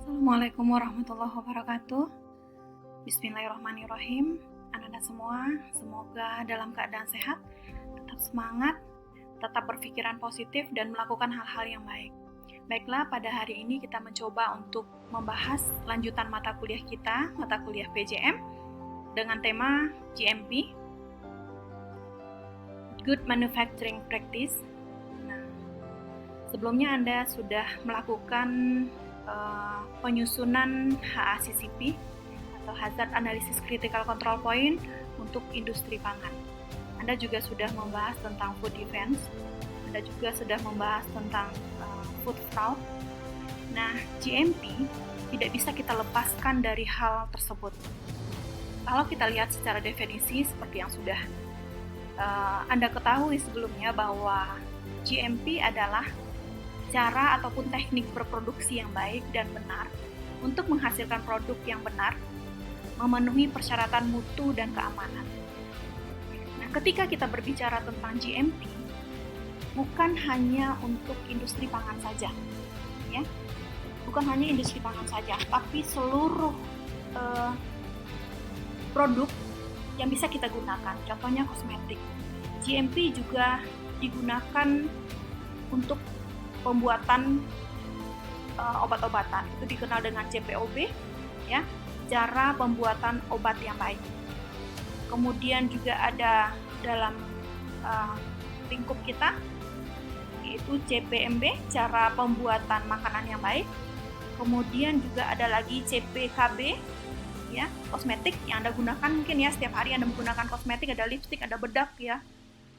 Assalamualaikum warahmatullahi wabarakatuh. Bismillahirrahmanirrahim. Anak-anak semua, semoga dalam keadaan sehat, tetap semangat, tetap berpikiran positif dan melakukan hal-hal yang baik. Baiklah, pada hari ini kita mencoba untuk membahas lanjutan mata kuliah kita, mata kuliah PJM, dengan tema GMP, Good Manufacturing Practice. Nah, sebelumnya Anda sudah melakukan penyusunan HACCP atau Hazard Analysis Critical Control Point untuk industri pangan. Anda juga sudah membahas tentang food defense. Anda juga sudah membahas tentang food fraud. Nah, GMP tidak bisa kita lepaskan dari hal tersebut. Kalau kita lihat secara definisi seperti yang sudah Anda ketahui sebelumnya, bahwa GMP adalah cara ataupun teknik berproduksi yang baik dan benar untuk menghasilkan produk yang benar, memenuhi persyaratan mutu dan keamanan. Nah, ketika kita berbicara tentang GMP, bukan hanya untuk industri pangan saja, ya, bukan hanya industri pangan saja, tapi seluruh produk yang bisa kita gunakan. Contohnya kosmetik. GMP juga digunakan untuk pembuatan obat-obatan. Itu dikenal dengan CPOB, ya, cara pembuatan obat yang baik. Kemudian juga ada dalam lingkup kita, yaitu CPMB, cara pembuatan makanan yang baik. Kemudian juga ada lagi CPKB, ya, kosmetik yang Anda gunakan mungkin ya setiap hari Anda menggunakan kosmetik, ada lipstik, ada bedak, ya,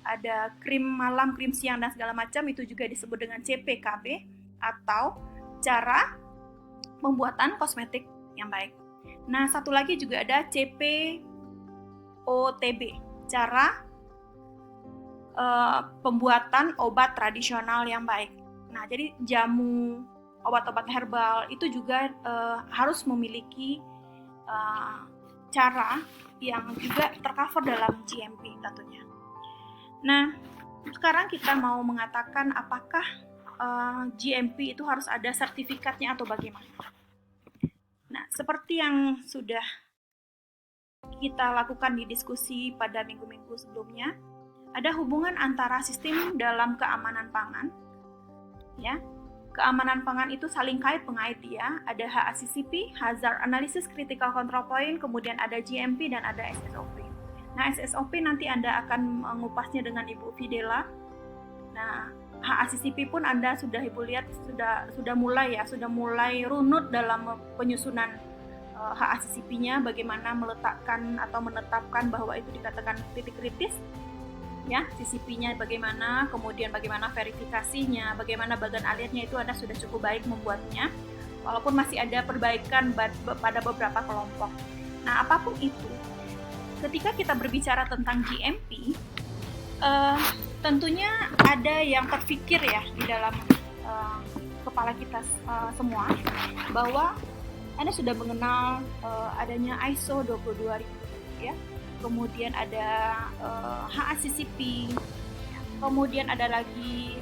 ada krim malam, krim siang, dan segala macam, itu juga disebut dengan CPKB atau cara pembuatan kosmetik yang baik. Nah, satu lagi juga ada CPOTB, cara pembuatan obat tradisional yang baik. Nah, jadi jamu, obat-obat herbal itu juga harus memiliki cara yang juga tercover dalam GMP tentunya. Nah, sekarang kita mau mengatakan apakah GMP itu harus ada sertifikatnya atau bagaimana. Nah, seperti yang sudah kita lakukan di diskusi pada minggu-minggu sebelumnya, ada hubungan antara sistem dalam keamanan pangan, ya. Keamanan pangan itu saling kait-mengait, ya. Ada HACCP, Hazard Analysis Critical Control Point, kemudian ada GMP dan ada SSOP. Nah, SSOP nanti Anda akan mengupasnya dengan Ibu Fidela. Nah, HACCP pun Anda sudah Ibu lihat sudah mulai runut dalam penyusunan HACCP-nya, bagaimana meletakkan atau menetapkan bahwa itu dikatakan titik kritis, ya, CCP-nya bagaimana, kemudian bagaimana verifikasinya, bagaimana bagan alirnya, itu Anda sudah cukup baik membuatnya, walaupun masih ada perbaikan pada beberapa kelompok. Nah, apapun itu, ketika kita berbicara tentang GMP, tentunya ada yang terfikir ya di dalam kepala kita semua, bahwa Anda sudah mengenal adanya ISO 22000, ya. Kemudian ada HACCP, ya. Kemudian ada lagi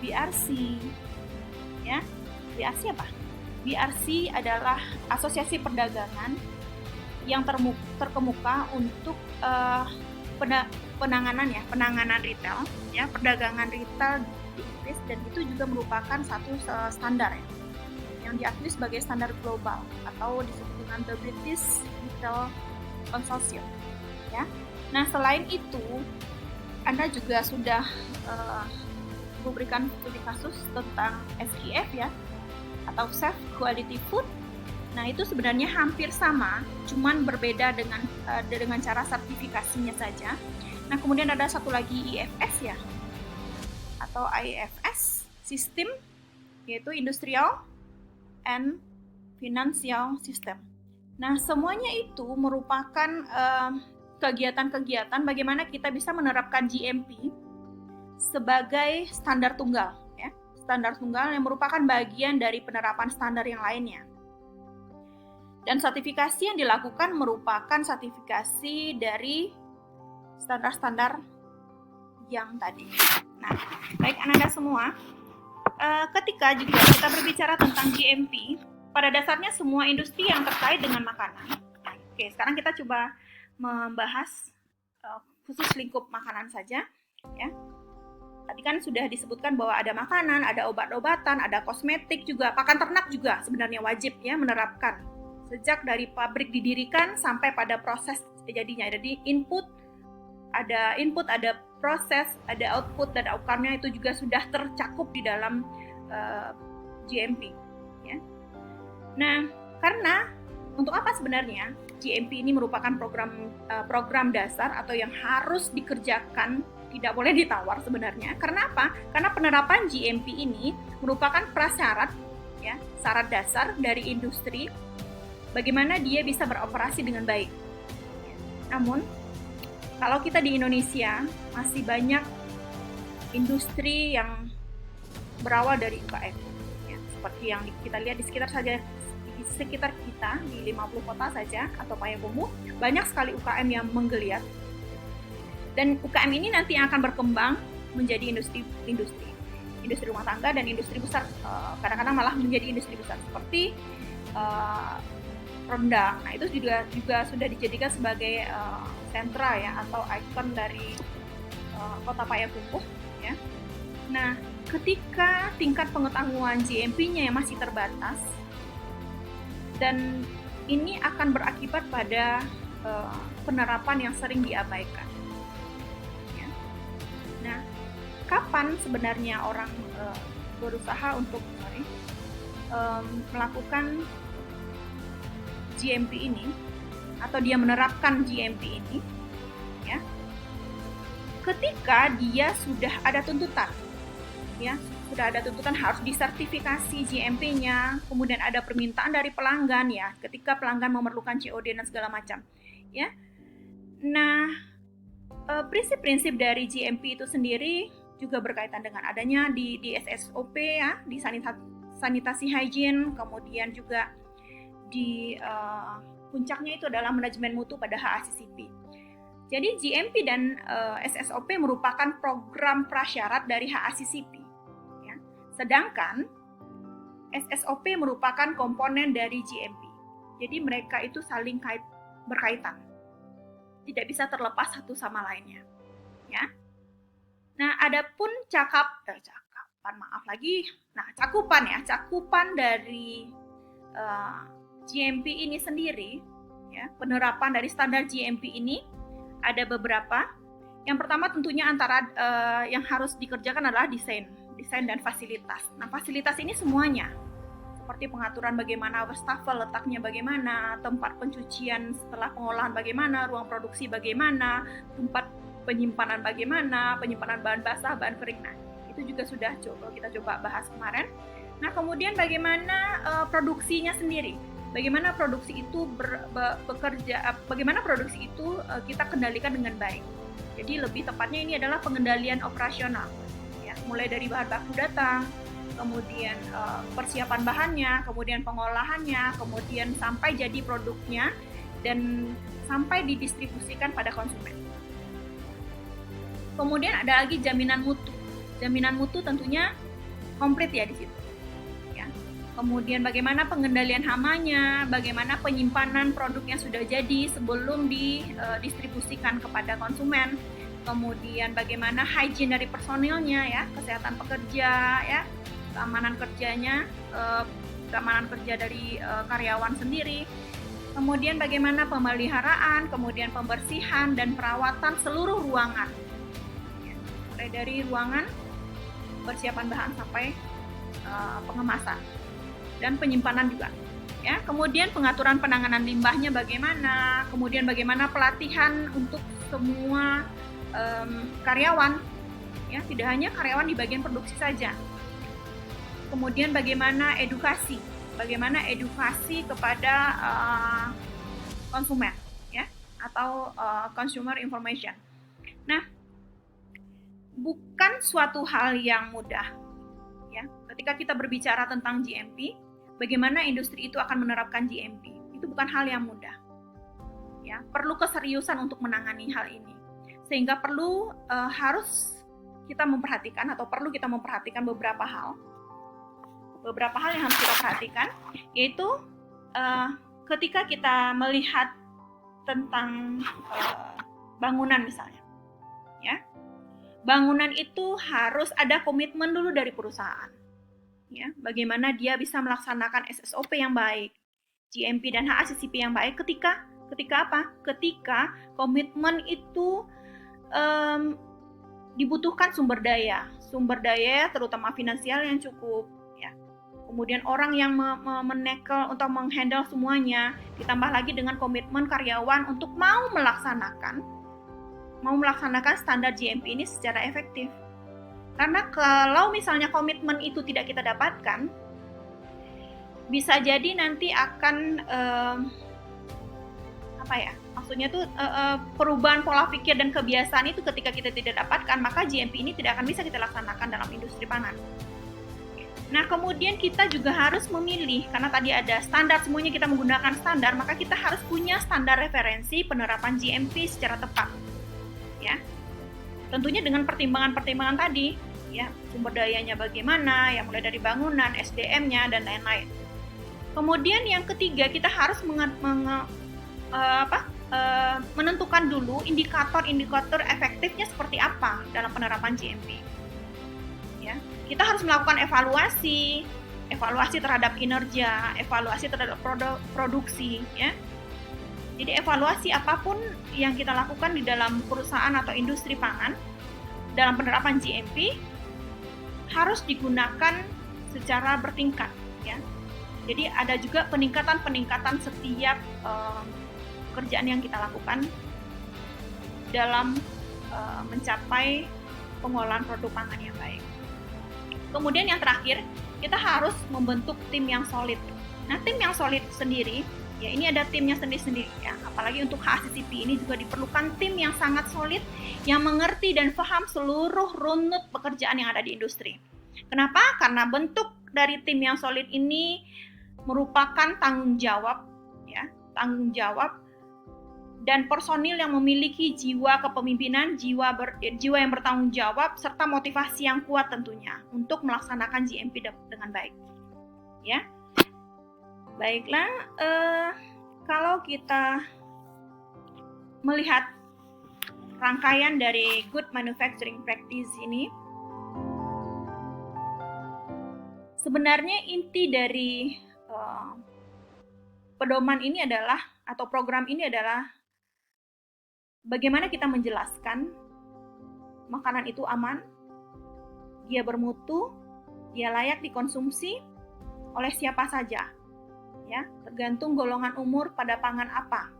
BRC, ya. BRC apa? BRC adalah Asosiasi Perdagangan yang terkemuka untuk penanganan retail, ya, perdagangan retail di Inggris, dan itu juga merupakan satu standar, ya, yang diakui sebagai standar global atau disebut dengan The British Retail Consortium, ya. Nah, selain itu Anda juga sudah memberikan studi kasus tentang SQF, ya, atau Safe Quality Food. Nah, itu sebenarnya hampir sama, cuman berbeda dengan cara sertifikasinya saja. Nah, kemudian ada satu lagi IFS, ya, atau IFS sistem, yaitu Industrial and Financial System. Nah, semuanya itu merupakan kegiatan-kegiatan bagaimana kita bisa menerapkan GMP sebagai standar tunggal, ya, standar tunggal yang merupakan bagian dari penerapan standar yang lainnya. Dan sertifikasi yang dilakukan merupakan sertifikasi dari standar-standar yang tadi. Nah, baik anak-anak semua, ketika juga kita berbicara tentang GMP, pada dasarnya semua industri yang terkait dengan makanan. Oke, sekarang kita coba membahas khusus lingkup makanan saja, ya. Tadi kan sudah disebutkan bahwa ada makanan, ada obat-obatan, ada kosmetik juga, pakan ternak juga sebenarnya wajib ya menerapkan. Sejak dari pabrik didirikan sampai pada proses jadinya. Jadi ada proses, ada output, dan outcome-nya itu juga sudah tercakup di dalam GMP. Ya. Nah, karena untuk apa sebenarnya GMP ini merupakan program dasar atau yang harus dikerjakan, tidak boleh ditawar sebenarnya. Karena apa? Karena penerapan GMP ini merupakan prasyarat, ya, syarat dasar dari industri bagaimana dia bisa beroperasi dengan baik. Namun, kalau kita di Indonesia masih banyak industri yang berawal dari UKM, ya, seperti yang kita lihat di sekitar kita di 50 kota saja atau Payakumbuh, banyak sekali UKM yang menggeliat. Dan UKM ini nanti akan berkembang menjadi industri rumah tangga dan industri besar, kadang-kadang malah menjadi industri besar seperti rendang. Nah, itu juga sudah dijadikan sebagai sentra ya atau ikon dari kota Payakumbuh ya. Nah, ketika tingkat pengetahuan GMP-nya yang masih terbatas dan ini akan berakibat pada penerapan yang sering diabaikan. Nah, kapan sebenarnya orang berusaha untuk melakukan GMP ini atau dia menerapkan GMP ini, ya? Ketika dia sudah ada tuntutan, ya, sudah ada tuntutan harus disertifikasi GMP-nya, kemudian ada permintaan dari pelanggan, ya, ketika pelanggan memerlukan COD dan segala macam, ya. Nah, prinsip-prinsip dari GMP itu sendiri juga berkaitan dengan adanya di SSOP ya, di sanitasi hygiene, kemudian juga di puncaknya itu adalah manajemen mutu pada HACCP. Jadi GMP dan SSOP merupakan program prasyarat dari HACCP. Ya. Sedangkan SSOP merupakan komponen dari GMP. Jadi mereka itu saling berkaitan. Tidak bisa terlepas satu sama lainnya, ya. Nah, adapun cakupan dari GMP ini sendiri, ya, penerapan dari standar GMP ini ada beberapa. Yang pertama tentunya antara yang harus dikerjakan adalah desain dan fasilitas. Nah, fasilitas ini semuanya seperti pengaturan bagaimana wastafel letaknya bagaimana, tempat pencucian setelah pengolahan bagaimana, ruang produksi bagaimana, tempat penyimpanan bagaimana, penyimpanan bahan basah, bahan kering. Nah, itu juga sudah kita coba bahas kemarin. Nah, kemudian bagaimana produksinya sendiri, bagaimana produksi itu bekerja, bagaimana produksi itu kita kendalikan dengan baik. Jadi lebih tepatnya ini adalah pengendalian operasional, ya, mulai dari bahan baku datang, kemudian persiapan bahannya, kemudian pengolahannya, kemudian sampai jadi produknya dan sampai didistribusikan pada konsumen. Kemudian ada lagi jaminan mutu. Jaminan mutu tentunya komplit ya di situ. Ya. Kemudian bagaimana pengendalian hamanya, bagaimana penyimpanan produknya sudah jadi sebelum didistribusikan kepada konsumen. Kemudian bagaimana hygiene dari personilnya ya, kesehatan pekerja ya, keamanan kerjanya, keamanan kerja dari karyawan sendiri, kemudian bagaimana pemeliharaan, kemudian pembersihan dan perawatan seluruh ruangan, ya, mulai dari ruangan, persiapan bahan sampai pengemasan dan penyimpanan juga. Ya, kemudian pengaturan penanganan limbahnya bagaimana, kemudian bagaimana pelatihan untuk semua karyawan, ya, tidak hanya karyawan di bagian produksi saja. Kemudian bagaimana edukasi kepada konsumen, ya, atau consumer information. Nah, bukan suatu hal yang mudah, ya. Ketika kita berbicara tentang GMP, bagaimana industri itu akan menerapkan GMP, itu bukan hal yang mudah, ya. Perlu keseriusan untuk menangani hal ini, sehingga perlu kita memperhatikan beberapa hal. beberapa hal yang harus kita perhatikan, yaitu ketika kita melihat tentang bangunan misalnya, ya, bangunan itu harus ada komitmen dulu dari perusahaan, ya, bagaimana dia bisa melaksanakan SSOP yang baik, GMP dan HACCP yang baik ketika apa? Ketika komitmen itu dibutuhkan sumber daya terutama finansial yang cukup, ya. Kemudian orang yang menekel untuk menghandle semuanya, ditambah lagi dengan komitmen karyawan untuk mau melaksanakan standar GMP ini secara efektif. Karena kalau misalnya komitmen itu tidak kita dapatkan, bisa jadi nanti akan maksudnya tuh perubahan pola pikir dan kebiasaan itu ketika kita tidak dapatkan, maka GMP ini tidak akan bisa kita laksanakan dalam industri pangan. Nah, kemudian kita juga harus memilih, karena tadi ada standar, semuanya kita menggunakan standar, maka kita harus punya standar referensi penerapan GMP secara tepat, ya. Tentunya dengan pertimbangan-pertimbangan tadi, ya, sumber dayanya bagaimana, ya, mulai dari bangunan, SDM-nya dan lain-lain. Kemudian yang ketiga, kita harus menentukan dulu indikator efektifnya seperti apa dalam penerapan GMP. Ya, kita harus melakukan evaluasi terhadap kinerja, evaluasi terhadap produksi, ya. Jadi evaluasi apapun yang kita lakukan di dalam perusahaan atau industri pangan dalam penerapan GMP harus digunakan secara bertingkat, ya. Jadi ada juga peningkatan setiap pekerjaan yang kita lakukan dalam mencapai pengolahan produk pangan yang baik. Kemudian yang terakhir, kita harus membentuk tim yang solid. Nah, tim yang solid sendiri, ya, ini ada timnya sendiri-sendiri, ya. Apalagi untuk HACCP ini juga diperlukan tim yang sangat solid, yang mengerti dan paham seluruh runut pekerjaan yang ada di industri. Kenapa? Karena bentuk dari tim yang solid ini merupakan tanggung jawab dan personil yang memiliki jiwa kepemimpinan, jiwa yang bertanggung jawab, serta motivasi yang kuat tentunya untuk melaksanakan GMP dengan baik, ya. Baiklah, kalau kita melihat rangkaian dari Good Manufacturing Practice ini, sebenarnya inti dari pedoman ini adalah, atau program ini adalah, bagaimana kita menjelaskan makanan itu aman, dia bermutu, dia layak dikonsumsi oleh siapa saja, ya, tergantung golongan umur pada pangan apa.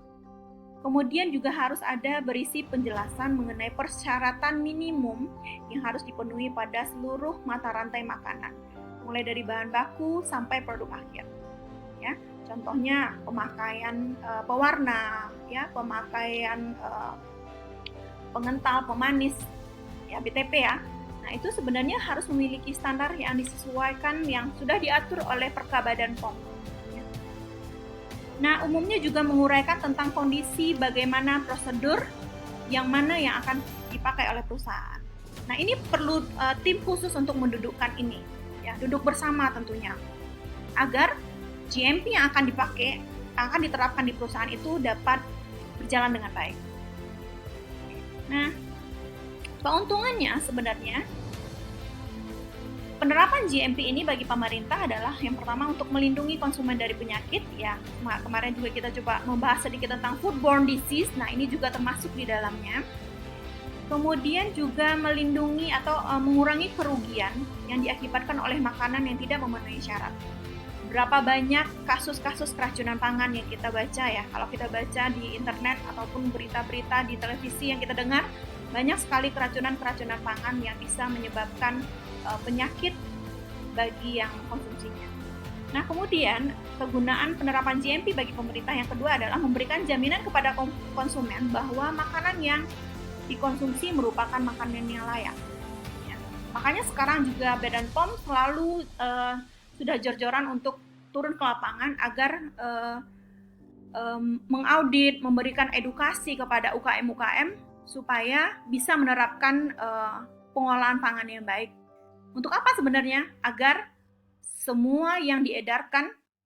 Kemudian juga harus ada berisi penjelasan mengenai persyaratan minimum yang harus dipenuhi pada seluruh mata rantai makanan, mulai dari bahan baku sampai produk akhir, ya. Contohnya pemakaian pewarna, ya, pemakaian pengental, pemanis, ya, BTP, ya. Nah, itu sebenarnya harus memiliki standar yang disesuaikan, yang sudah diatur oleh Perka Badan POM. Ya. Nah, umumnya juga menguraikan tentang kondisi bagaimana prosedur yang mana yang akan dipakai oleh perusahaan. Nah, ini perlu tim khusus untuk mendudukkan ini, ya, duduk bersama tentunya, agar GMP yang akan diterapkan di perusahaan itu dapat berjalan dengan baik. Nah, keuntungannya sebenarnya penerapan GMP ini bagi pemerintah adalah yang pertama untuk melindungi konsumen dari penyakit, ya. Kemarin juga kita coba membahas sedikit tentang foodborne disease. Nah, ini juga termasuk di dalamnya. Kemudian juga melindungi atau mengurangi kerugian yang diakibatkan oleh makanan yang tidak memenuhi syarat. Berapa banyak kasus-kasus keracunan pangan yang kita baca, ya. Kalau kita baca di internet ataupun berita-berita di televisi yang kita dengar, banyak sekali keracunan pangan yang bisa menyebabkan penyakit bagi yang konsumsinya. Nah, kemudian kegunaan penerapan GMP bagi pemerintah yang kedua adalah memberikan jaminan kepada konsumen bahwa makanan yang dikonsumsi merupakan makanan yang layak. Ya. Makanya sekarang juga Badan POM selalu sudah jor-joran untuk turun ke lapangan agar mengaudit, memberikan edukasi kepada UKM supaya bisa menerapkan pengolahan pangan yang baik. Untuk apa sebenarnya? Agar semua yang diedarkan